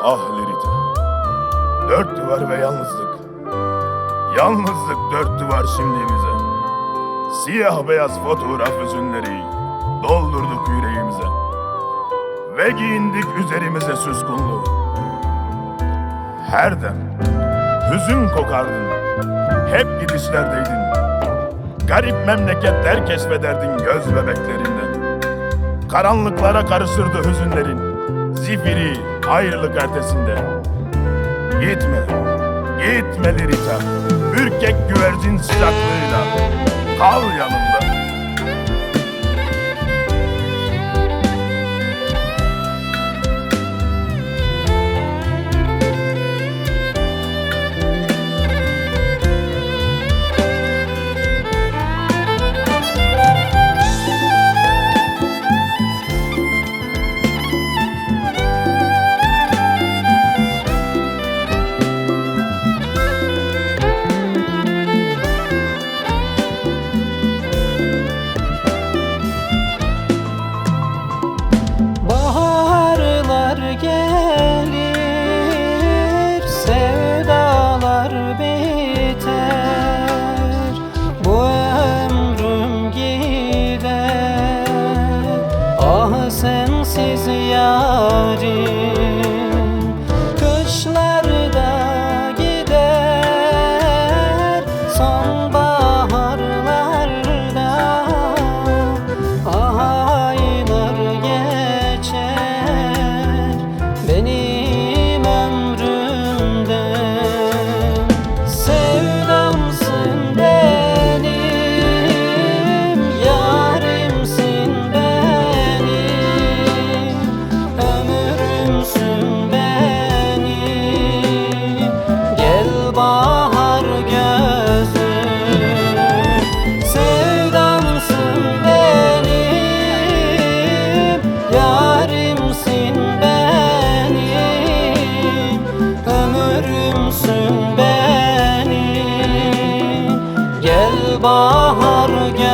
Ah Lerita. Dört duvar ve yalnızlık. Yalnızlık dört duvar şimdi bize. Siyah beyaz fotoğraf hüzünleri doldurduk yüreğimize. Ve giyindik üzerimize suskunluğu. Her dem hüzün kokardın. Hep gidişlerdeydin. Garip memleketler keşfederdin göz bebeklerinden. Karanlıklara karışırdı hüzünlerin zifiri ayrılık ertesinde. Gitme, gitme Lerita. Ürkek güvercin sıcaklığıyla kal yanımda. Gelir, sevdalar biter, bu ömrüm gider. Ah sensiz yarim, kışlarda gider, sonbaharlarda aylar geçer benim ömrümden. Sevdamsın benim, yarimsin benim, ömrümsün benim. Gel bahar gözlüm, sevdamsın benim, yarimsin benim, ömrümsün benim. Gel bahar gözlüm.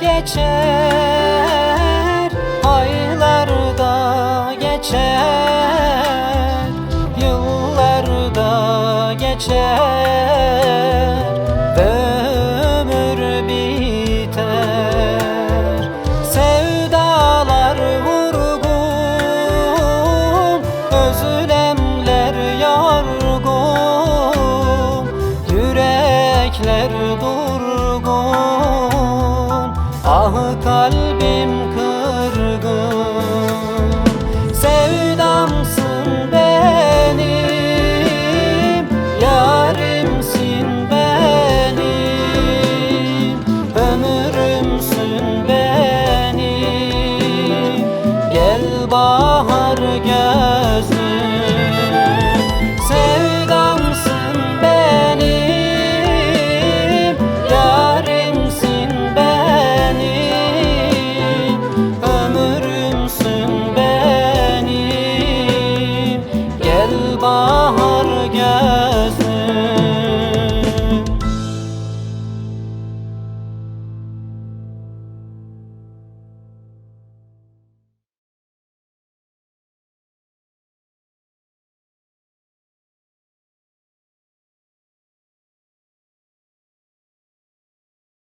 Geçer, aylar da geçer, yıllar da geçer.